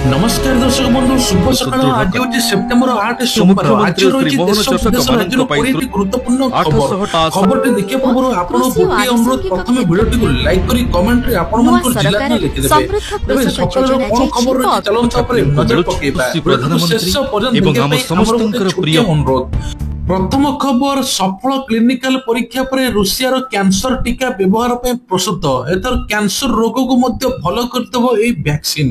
नमस्कार दर्शक बंधु शुभ सकाळ आज होची सेप्टेंबर 8 सोमवार आज रही देश विदेश राज्य गुरुत्वपूर्ण खबर खबरटी देखिए पूर्व आपण गोटे अनुरोध प्रथम वीडियोटी को लाइक करी कमेंट रे आपण मन जिला ना लिखि देबे तबे सकाळ कोन खबर रही चलंता पर नजर पकेबा प्रधानमंत्री शेष पर्यंत एवं हम समस्तंकर प्रिय अनुरोध प्रथम खबर सफल क्लिनिकल परीक्षा पर रूसिया कैंसर टीका व्यवहार प्रस्तुत एथर कैंसर रोग को मध्य भल करदेव ए वैक्सीन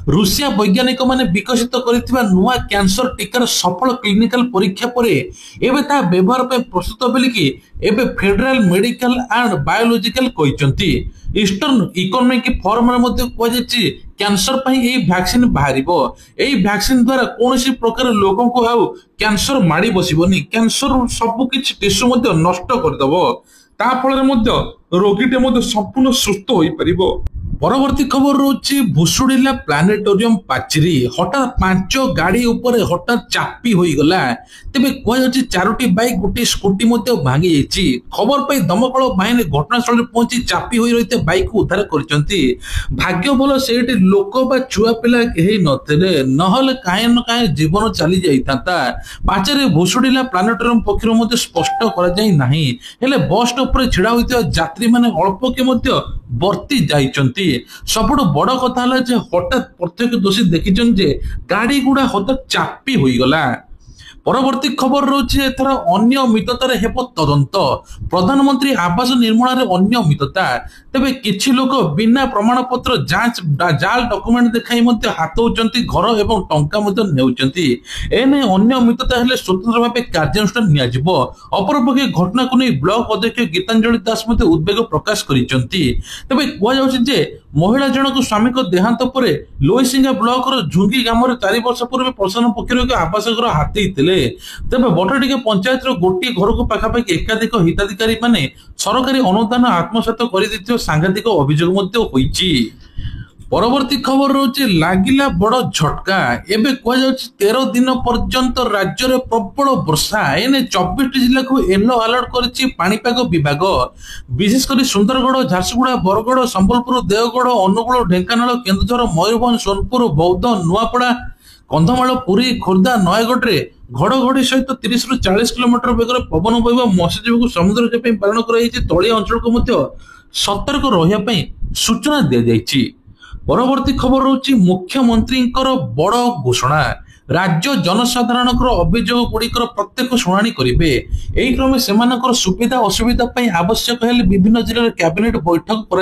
रूसिया वैज्ञानिक माने विकसित करथिबा नुआ कैंसर टीकार सफल क्लिनिकल परीक्षा पर एबे ता व्यवहार प्रस्तुत बोलिकी एबे फेडरल मेडिकल एंड बायोलॉजिकल कहिसंती ईस्टर्न इकोनॉमिक फोरम रे मध्य कहि कैंसर पई ए वैक्सीन बाहरिबो ए वैक्सीन द्वारा कोनोसी प्रकार लोगों को आउ कैंसर माडी बसिबोनी कैंसर सब किछि टिश्यू मध्य नष्ट कर दबो ता फल रे मध्य रोगीटे मध्य संपूर्ण सुस्थ होई परिबो। परवर्ती खबर रोची भुसुड़िला प्लानेटोरियम पाचेरी हठात 5 गाड़ी ऊपर हठात चापी होई गला तेबे कहछि 4टी बाइक गोटे स्कूटी मध्य भांगी जाइछि खबर पाई दमकल बाहिनी घटनास्थल रे पहुंची चापी होई रहिते बाइक को उद्धार करचंती भाग्य भलो सेठी लोक बा छुआ पिला केही नथिले नहले काहे न काहे जीवन चली जाइताता पाचेरी भुसुड़िला प्लानेटोरियम पक्षरु मध्य स्पष्ट करा जाई नाही हेले बस स्टॉप रे छिड़ा होइते यात्री माने अल्प के मध्य बर्ती जाइचंती सबुठ बड़ कथा है जे हठात प्रत्येक दोषी देखिछन जे गाड़ी गुड़ा हठात चापी होई गला। परवर्ती खबर रोचे एथर अनियमिततार हेब तदंत प्रधानमंत्री आवास निर्माण रे अनियमितता तेबे किछि लोक बिना प्रमाण पत्र जांच जाल डॉक्यूमेंट देखाई मध्य हाथ होचंती घर एवं टंका मध्य नेउचंती एने अनियमितता हेले स्वतंत्र भाबे कार्यानुष्ठान निया जिवो अपरपक्षे घटना को नै ब्लॉक अध्यक्ष गीतांजलि दास मध्य उद्वेग प्रकाश करिसंती तेबे कुआ जाउछि जे महिला जनक स्वामी को देहांत परे लोईसिंगा ब्लॉक रो झुंगी गाम रे 4 वर्ष पूर्व प्रशासन पक्षरु एक आवास घर हाथी थिले तेबे बटटिके पंचायत रो गोटी घर को पाखापाखि एकाधिक हिताधिकारी माने सरकारी अनुदान आत्मसात करि दिथियो सांघातिक अभियोग मध्य होईची। परवर्ती खबर रोचे लागिला बड़ झटका एबे कह जाउछि 13 दिन पर्यंत राज्य रे प्रबल वर्षा एने 24 जिला को येलो अलर्ट करछि पाणीपाग विभाग विशेष कर सुंदरगढ़ झारसुगुड़ा बरगढ़ संबलपुर देवगढ़ अनुगुल ढेंकानाल केन्दुझर मयूरभंज सोनपुर बौद्ध नुआपड़ा कंधमाल पुरी खोर्धा नयगढ़ रे घड़घड़ी सहित 30 रु 40 किलोमीटर बेगर पवन बहिबा मत्स्यजीवी को समुद्र जाय पालन कराइछि तळिया अंचल को मध्य सतर्क रहिया पई सूचना दिया जाइछि। परवर्ती खबर होची मुख्यमंत्री बड़ घोषणा राज्य जनसाधारण अभियोग गुड़िकर प्रत्येक शुणाणी करेंगे यही क्रमे से सुविधा असुविधा आवश्यक हेले विभिन्न जिले में कैबिनेट बैठक कर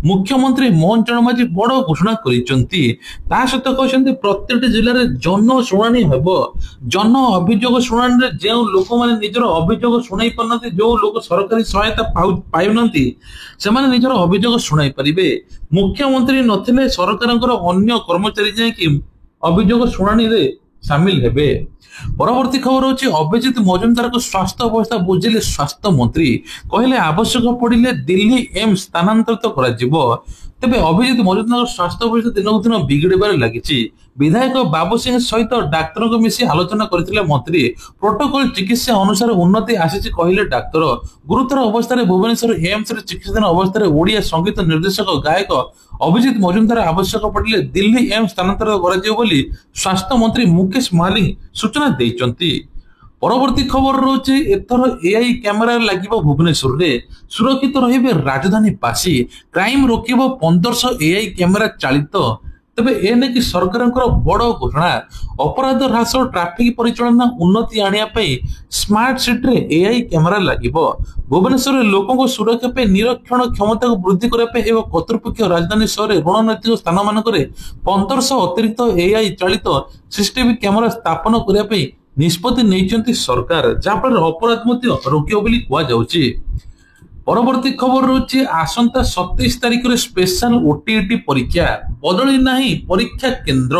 मुख्यमंत्री मोहन चरण माझी बड़ घोषणा कर सहित कहते प्रत्येक जिले में जन शुणाणी हेब जन अभियोग शुणाणी जो लोक मैंने निजर अभियोग शुणाई पारना जो लोक सरकारी सहायता पाउना से निजर अभियोग शुणाई पारे मुख्यमंत्री नथिले सरकार अन्य कर्मचारी जाए अभियोग शुणाणी रे शामिल हेबे। परवर्ती खबर होची अभिजीत मजुमदार को स्वास्थ्य अवस्था बुझिले स्वास्थ्य मंत्री कहले आवश्यक पड़िले दिल्ली एम्स स्थानांतरित करा जिवो तेबे अभिजीत मजुमदार स्वास्थ्य अवस्था दिनक दिन बिगड़बार लागिछि विधायक बाबू सिंह सहित डाक्तर को मिसी आलोचना करथिले मंत्री प्रोटोकॉल चिकित्सा अनुसार उन्नति आसीछि कहले डाक्तर गुरुतर अवस्था रे भुवनेश्वर एम्स रे चिकित्साधीन अवस्था रे ओडिया संगीत निर्देशक गायक अभिजीत मजुमदार आवश्यक पड़िले दिल्ली एम्स स्थानांतरित करा जिवो बोली स्वास्थ्य मंत्री मुकेश मालिक सूचना देइचंती। परवर्ती खबर रोचे एथर एआई कैमेरा लागिबो भुवनेश्वर रे सुरक्षित रहिबे राजधानीवासी क्राइम रोकिबो 1500 एआई कैमेरा चालित तेबे एने कि सरकार बड़ घोषणा अपराध ह्रास ट्राफिक परिचालना उन्नति आनिया पई स्मार्ट सिटी रे एआई कैमेरा लागिबो भुवनेश्वर लोकों को सुरक्षा पे निरीक्षण क्षमता को वृद्धि करने पे एवं कर्तृपक्ष राजधानी शहर रणनैतिक स्थान मानक 1500 अतिरिक्त एआई चालित सीसीटीवी कैमेरा स्थापन करने निष्पत्ति नहीं सरकार जहाँफल अपराध रोकियो बोली कहुछि। परवर्ती खबर रोचे आसंता 27 तारिख रे स्पेशल ओटीईटी परीक्षा बदली नहीं परीक्षा केंद्र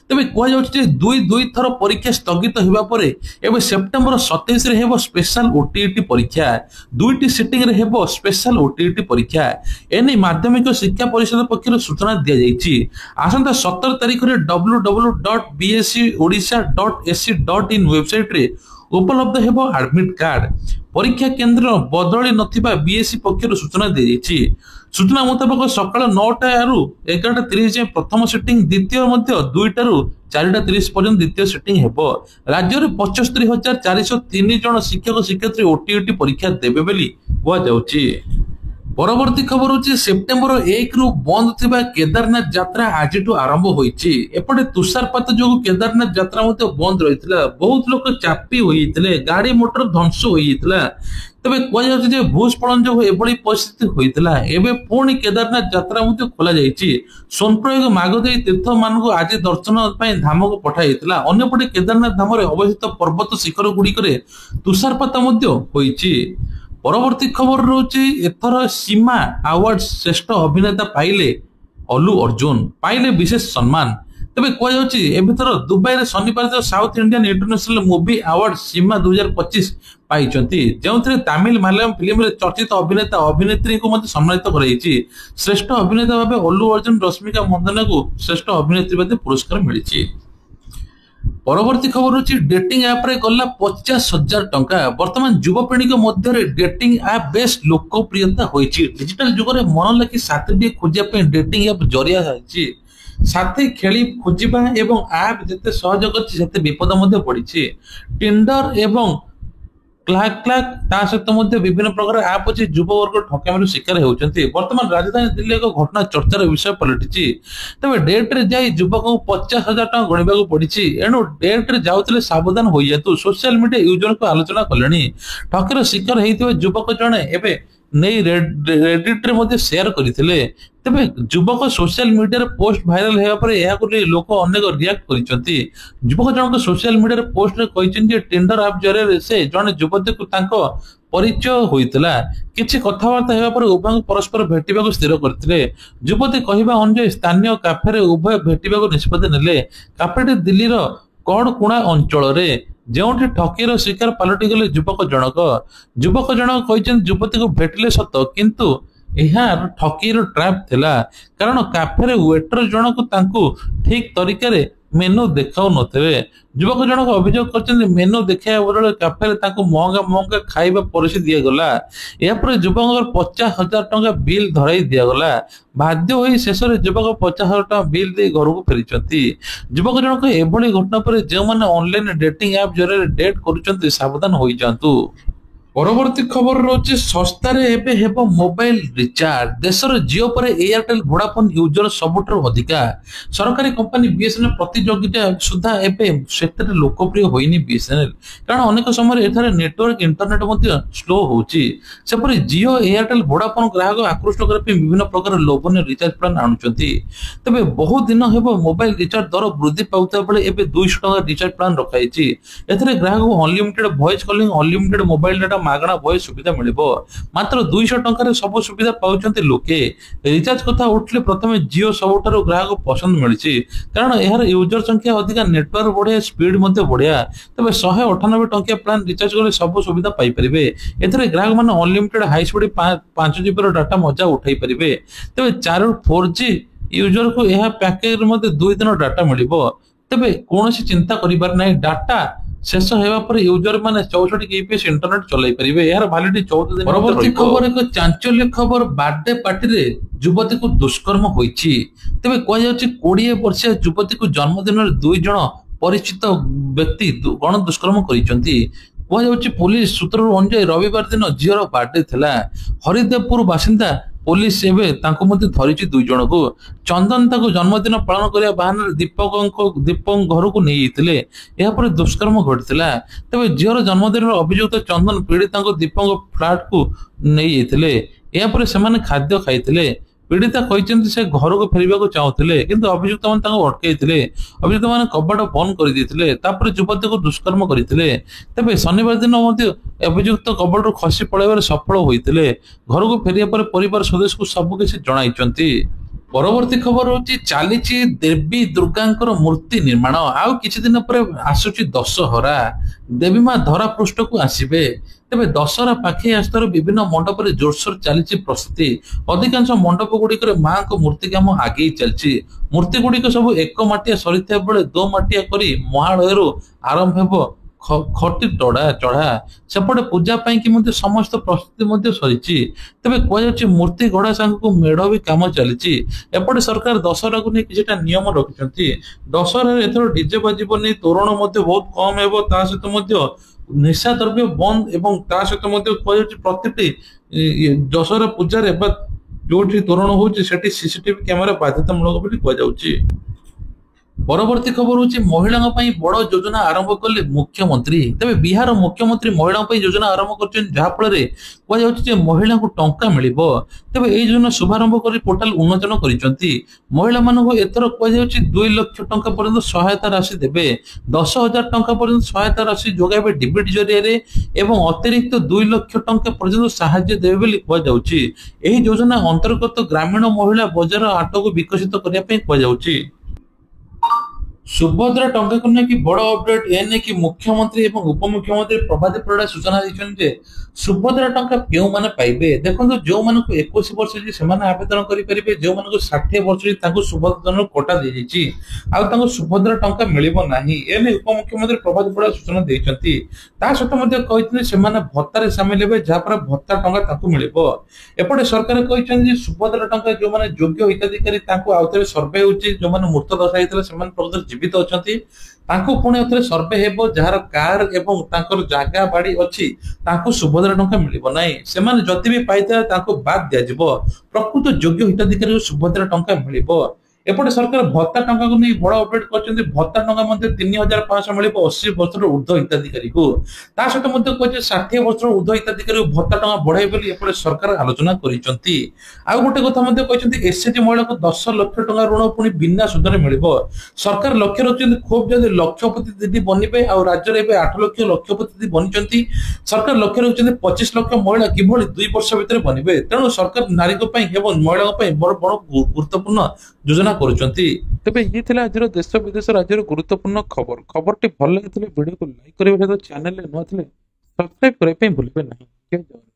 तेबे कहुछि दुई थर परीक्षा स्थगित होगा पर एवं सेप्टेम्बर 27 रे हेबो स्पेशल ओटीईटी परीक्षा दुईटी सिटिंग रे हेबो स्पेशल ओटीईटी परीक्षा एने माध्यमिक शिक्षा परिषद पक्षर सूचना दिया जाइछि आसंता 17 तारिख रे www.bscodisha.ac.in वेबसाइट रे उपलब्ध हेबो एडमिट कार्ड। परीक्षा केन्द्र बदली नथिबा बीएससी पक्षर सूचना दी जाइछि। सूचना मुताबक सकाळ 9टा रु 11:30 जाए प्रथम सिटिंग, द्वितीय मध्य 2टा रु 4:30 पर्यंत द्वितीय सिटिंग हेबो। राज्य में 75,403 जन शिक्षक शिक्षयित्री ओटीईटी परीक्षा देबे बोली कुआ जाउछि। परवर्ती खबर होची सेप्टेम्बर 1 रु बंद थिबा केदारनाथ यात्रा आज आरंभ होईची। एपटे तुषारपात जो केदारनाथ यात्रा मते बंद रहितला, बहुत लोक चापी होईतिले, गाड़ी मोटर ध्वंस होईतिला। तबे कुआ जाउछि जे भूस्खलन जो एभली परिस्थिति होईतिला, एबे पुणी केदारनाथ यात्रा मते खोला जाईची। सोनप्रयोग मागदेई तीर्थ मानक आज दर्शन पई धाम को पठाइतिला। अन्यपटे केदारनाथ धाम रे अवस्थित पर्वत शिखर गुडी करे तुषारपात मते होईची। परवर्ती खबर रोचे एथर सीमा अवार्ड श्रेष्ठ अभिनेता पाइले अल्लू अर्जुन पाइले विशेष सम्मान। तबे कहर दुबई रे शनिवार South Indian International Movie Award सीमा 2025 पाइचंती, जो तमिल मलयालम फिल्म रे चर्चित अभिनेता अभिनेत्री को मध्य सम्मानित कराई। श्रेष्ठ अभिनेता भाव अल्लू अर्जुन रश्मिका मंदाना को श्रेष्ठ अभिनेत्री भाव पुरस्कार मिली। परवर्ती खबर होची डेटिंग ऐप रे गला 50,000 टंका। वर्तमान युवपीढ़ी मध्य डेटिंग ऐप बेस लोकप्रियता होईची। डिजिटल युग रे मन लागी साथी खोजिया पे डेटिंग ऐप जरिया होईची। साथी खेली खोजिबा एवं ऐप जते सहज करछि सेते विपद मध्य पड़िछि। टिंडर एवं क्लाक ता सहित मध्य विभिन्न प्रकार ऐप अछि युववर्ग ठकामी शिकार होउचंती। वर्तमान राजधानी दिल्ली एक घटना चर्चार विषय पलटिछि। तबे डेट रे जाई युवक को 50,000 टका गणिबा को पड़िछि। एनु डेट रे जाउतले सावधान होई जातु। सोशल मीडिया यूजर को आलोचना कलेनी। ठकीर शिकार हेइथिबा युवक जणे एबे नहीं रेडिट रे मध्य शेयर करथिले। तबे युवक सोशल मीडिया रे पोस्ट वायरल हेबा परे एहा को लोक अनेक रिएक्ट करिसंती। युवक जनक सोशल मीडिया रे पोस्ट रे कहिसं जे टिंडर ऐप जरे से जने युवती को तांको परिचय होइतला। किछि कथावार्ता हेबा परे उभय परस्पर भेटिबा को स्थिर करथिले। युवती कहिबा अनुसार स्थानीय काफे रे उभय भेटिबा को निष्पत्ति नेले। काफेटे दिल्ली रो कड़कुणा अंचल रे जोठी ठकीर शिकार पलटि गले युवक जनक कहते युवती को भेटिले सत किंतु यह ठकीर ट्रैप थिला। कारण काफे रे वेटर जनक तांको ठीक तरीका रे मेनू देखाउ नथिबे। युवक जनक अभियोग करछन मेनू देखाया बदले काफे रे तांको महंगा महंगा खाइबा परिसे दिया गला। या पर युवक 50,000 टका बिल धराई दिया गला। बाध्य होई शेष रे युवक 50,000 टका बिल दे घर को फेरिचंती। युवक जनक एभली घटना पर जे माने ऑनलाइन डेटिंग ऐप जरे डेट करूचंती सावधान होई जांतु। परवर्ती खबर रोचे सस्ता रे एबे हेबो मोबाइल रिचार्ज। देशर जियो पर एयरटेल वोडाफोन यूजर सबुठर अधिका। सरकारी कंपनी बीएसएनएल प्रतियोगिता सुधा एबे सेक्टर लोकप्रिय होइनी बीएसएनएल, कारण अनेक समय एथारे नेटवर्क इंटरनेट मध्ये स्लो होउची। सेपरि जियो एयरटेल वोडाफोन ग्राहक आकृष्ट करबा पे विभिन्न प्रकार लोभनीय रिचार्ज प्लान आनुचंती। तबे बहुत दिन हेबो मोबाइल रिचार्ज दर वृद्धि पाउता बेले एबे 200 टका रिचार्ज प्लान रखाइची। एथरे ग्राहक unlimited voice calling, unlimited mobile data, मागणा वॉइस सुविधा मिलिबो। मात्र 200 टका रे सब सुविधा पाउचंती लोके। रिचार्ज कथा उठले प्रथमे जियो सबुठारो ग्राहक पसंद मिलिछि, कारण एहार यूजर संख्या अधिका, नेटवर्क बढ़िया, स्पीड मध्ये बढ़िया। तबे 198 टका प्लान रिचार्ज करले सब सुविधा पाई परिबे। एथरे ग्राहक माने अनलिमिटेड हाई स्पीड 5 जीबी रो डाटा मजा उठाई परिबे। तबे 4 ରୁ 4G यूजर को यह पैकेज मध्ये 2 दिन डाटा मिलिबो। तबे कोनोसी चिंता करिबार नै। डाटा शेष हेबा पर यूजर माने 64 केबीपीएस इंटरनेट चलाई परिबे। यार वैलिडिटी 14 दिन। परवर्ती खबर एक चांचल्य खबर। बर्थडे पार्टी रे युवती को दुष्कर्म होईची। तबे कह जाउची 20 वर्षीय युवती को जन्मदिन रे 2 जण परिचित व्यक्ति गण दुष्कर्म करिसंती। कह जाउची पुलिस सूत्र अनुसार रविवार दिन झियर बर्थडे थिला। हरिदेवपुर बासिंदा पुलिस एवं तांको मध्य धरिची 2 जण को। चंदन ताको जन्मदिन पालन करिया बहाना दीपक घर को नहीं जाइतिले। या पर दुष्कर्म घटिथिला। तबे झियर जन्मदिन अभियुक्त चंदन पीड़िता को दीपक फ्लैट को नहीं जाइतिले। या पर सेमाने खाद्य खाइतिले। पीड़िता कहते से घर को फेरवा को चाहूले, किंतु अभियुक्त मैंने अटकईले। अभियुक्त मैंने कबाट बंद कर युवती को दुष्कर्म करते। तेज शनिवार दिन अभियुक्त कबाट खसी पड़ाइबार सफल होते। घर को फेरिया पर परिवार सदस्य को सबकि जणाई। परवर्ती खबर होची चली देवी दुर्गांकर मूर्ति निर्माण। आउ किछि दिन पर आसुची दशहरा। देवी मां धरा पृष्ठ को आसीबे। तेबे दशहरा पाखे आस्तर विभिन्न मंडप रे जोरसोर चली प्रस्तुति। अधिकांश मंडप गुड़िक मां को मूर्ति काम आगे चलछि। मूर्ति गुड़िक सब एक माटिया सरिथा बेले 2 माटिया करी महालयरू आरंभ हेबो ଖଟି ଚଢା ସେପଟେ ପୂଜା ପାଇଁ କି ମଧ୍ୟ ସମସ୍ତ ପ୍ରସ୍ତୁତି ମଧ୍ୟ ସରିଛି। ତେବେ କୁହାଯାଉଛି ମୂର୍ତ୍ତି ଗଢା ସାଙ୍ଗକୁ ମେଢ ବି କାମ ଚାଲିଛି। ଏପଟେ ସରକାର ଦଶହରାକୁ ନେଇ କିଛିଟା ନିୟମ ରଖିଛନ୍ତି। ଦଶହରାରେ ଏଥର ଡିଜେ ବାଜିବନି, ତୋରଣ ମଧ୍ୟ ବହୁତ କମ ହେବ, ତା ସହିତ ମଧ୍ୟ ନିଶା ଦ୍ରବ୍ୟ ବନ୍ଦ ଏବଂ ତା ସହିତ ମଧ୍ୟ କୁହାଯାଉଛି ପ୍ରତିଟି ଦଶହରା ପୂଜାରେ ବା ଯୋଉଠି ତୋରଣ ହଉଛି ସେଠି ସିସିଟିଭି କ୍ୟାମେରା ବାଧ୍ୟତାମୂଳକ ବୋଲି କୁହାଯାଉଛି। ପରବର୍ତ୍ତୀ ଖବର ହଉଛି ମହିଳାଙ୍କ ପାଇଁ ବଡ ଯୋଜନା ଆରମ୍ଭ କଲେ ମୁଖ୍ୟମନ୍ତ୍ରୀ। ତେବେ ବିହାର ମୁଖ୍ୟମନ୍ତ୍ରୀ ମହିଳାଙ୍କ ପାଇଁ ଯୋଜନା ଆରମ୍ଭ କରିଛନ୍ତି, ଯାହା ଫଳରେ କୁହାଯାଉଛି ଯେ ମହିଳାଙ୍କୁ ଟଙ୍କା ମିଳିବ। ତେବେ ଏହି ଯୋଜନା ଶୁଭାରମ୍ଭ କରି ପୋର୍ଟାଲ ଉନ୍ମୋଚନ କରିଛନ୍ତି। ମହିଳାମାନଙ୍କୁ ଏଥର କୁହାଯାଉଛି 2 ଲକ୍ଷ ଟଙ୍କା ପର୍ଯ୍ୟନ୍ତ ସହାୟତା ରାଶି ଦେବେ। 10,000 ଟଙ୍କା ପର୍ଯ୍ୟନ୍ତ ସହାୟତା ରାଶି ଯୋଗାଇବେ ଡିବିଟି ଜରିଆରେ ଏବଂ ଅତିରିକ୍ତ 2 ଲକ୍ଷ ଟଙ୍କା ପର୍ଯ୍ୟନ୍ତ ସାହାଯ୍ୟ ଦେବେ ବୋଲି କୁହାଯାଉଛି। ଏହି ଯୋଜନା ଅନ୍ତର୍ଗତ ଗ୍ରାମୀଣ ମହିଳା ବଜାର ହାଟକୁ ବିକଶିତ କରିବା ପାଇଁ କୁହାଯାଉଛି। ସୁଭଦ୍ରା ଟଙ୍କାକୁ ନେଇକି ବଡ ଅପଡେଟ। ଏ ନେଇକି ମୁଖ୍ୟମନ୍ତ୍ରୀ ଏବଂ ଉପମୁଖ୍ୟମନ୍ତ୍ରୀ ପ୍ରଭାତୀ ପରିଡା ସୂଚନା ଦେଇଛନ୍ତି ଯେ ସୁଭଦ୍ରା ଟଙ୍କା କେଉଁମାନେ ପାଇବେ। ଦେଖନ୍ତୁ, ଯୋଉମାନଙ୍କୁ 21 ବର୍ଷ ହେଇଛି ସେମାନେ ଆବେଦନ କରିପାରିବେ। ଯୋଉମାନଙ୍କୁ 60 ବର୍ଷ ହେଇଛି ତାଙ୍କୁ ସୁଭଦ୍ରା କୋଟା ଦିଆଯାଇଛି, ଆଉ ତାଙ୍କୁ ସୁଭଦ୍ରା ଟଙ୍କା ମିଳିବ ନାହିଁ। ଏ ନେଇ ଉପମୁଖ୍ୟମନ୍ତ୍ରୀ ପ୍ରଭାତୀ ପରିଡା ସୂଚନା ଦେଇଛନ୍ତି। ତା ସହିତ ମଧ୍ୟ କହିଛନ୍ତି ସେମାନେ ଭତ୍ତାରେ ସାମିଲ ହେବେ, ଯାହାଫଳରେ ଭତ୍ତା ଟଙ୍କା ତାଙ୍କୁ ମିଳିବ। ଏପଟେ ସରକାର କହିଛନ୍ତି ଯେ ସୁଭଦ୍ରା ଟଙ୍କା ଯୋଉମାନେ ଯୋଗ୍ୟ ହିତାଧିକାରୀ ତାଙ୍କୁ ଆଉଥରେ ସର୍ଭେ ହେଉଛି। ଯୋଉମାନେ ମୃତ ଦଶା ହେଇଥିଲେ ସେମାନେ ପ୍ରକୃତରେ ଜୀବିତ ଅଛନ୍ତି, ତାଙ୍କୁ ପୁଣି ଏଥିରେ ସର୍ଭେ ହେବ। ଯାହାର କାର ଏବଂ ତାଙ୍କର ଜାଗା ବାଡି ଅଛି ତାଙ୍କୁ ସୁଭଦ୍ରା ଟଙ୍କା ମିଳିବ ନାହିଁ। ସେମାନେ ଯଦି ବି ପାଇଥାଏ ତାଙ୍କୁ ବାଦ ଦିଆଯିବ। ପ୍ରକୃତ ଯୋଗ୍ୟ ହିତାଧିକାରୀଙ୍କୁ ସୁଭଦ୍ରା ଟଙ୍କା ମିଳିବ। ଏପଟେ ସରକାର ଭତ୍ତା ଟଙ୍କାକୁ ନେଇ ବଡ ଅପଡେଟ କରିଛନ୍ତି। ଭତ୍ତା ଟଙ୍କା ମଧ୍ୟ 3,500 ମିଳିବ 80 ବର୍ଷର ଉର୍ଦ୍ଧ୍ୱ ହିତାଧିକାରୀକୁ। ତା ସହିତ ମଧ୍ୟ କହିଛି 60 ବର୍ଷର ଉର୍ଦ୍ଧ୍ୱ ହିତାଧିକାରୀକୁ ଭତ୍ତା ଟଙ୍କା ବଢାଇବେ ବୋଲି ଏପଟେ ସରକାର ଆଲୋଚନା କରିଛନ୍ତି। ଆଉ ଗୋଟେ କଥା ମଧ୍ୟ କହିଛନ୍ତି, ଏସଏଚଜି ମହିଳାଙ୍କୁ 10 ଲକ୍ଷ ଟଙ୍କା ଋଣ ପୁଣି ବିନା ସୁଧରେ ମିଳିବ। ସରକାର ଲକ୍ଷ୍ୟ ରଖିଛନ୍ତି ଖୁବ୍ ଜଲ୍ଦି ଲକ୍ଷପତି ଦିଦି ବନିବେ। ଆଉ ରାଜ୍ୟରେ ଏବେ 8 ଲକ୍ଷ ଲକ୍ଷପତି ଦିଦି ବନିଛନ୍ତି। ସରକାର ଲକ୍ଷ୍ୟ ରଖିଛନ୍ତି 25 ଲକ୍ଷ ମହିଳା କିଭଳି 2 ବର୍ଷ ଭିତରେ ବନିବେ। ତେଣୁ ସରକାର ନାରୀଙ୍କ ପାଇଁ ଏବଂ ମହିଳାଙ୍କ ପାଇଁ ବଡ ବଡ ଗୁରୁତ୍ୱପୂର୍ଣ୍ଣ ଯୋଜନା କରୁଛନ୍ତି। ତେବେ ଇଏ ଥିଲା ଆଜିର ଦେଶ ବିଦେଶ ରାଜ୍ୟର ଗୁରୁତ୍ୱପୂର୍ଣ୍ଣ ଖବରଟି ଭଲ ଲାଗିଥିଲେ ଭିଡିଓକୁ ଲାଇକ୍ କରିବା ସହିତ ଚ୍ୟାନେଲରେ ନୂଆ ଥିଲେ ସବସ୍କ୍ରାଇବ କରିବା ପାଇଁ ଭୁଲିବେ ନାହିଁ। ଜୟ ଜଗନ୍ନାଥ।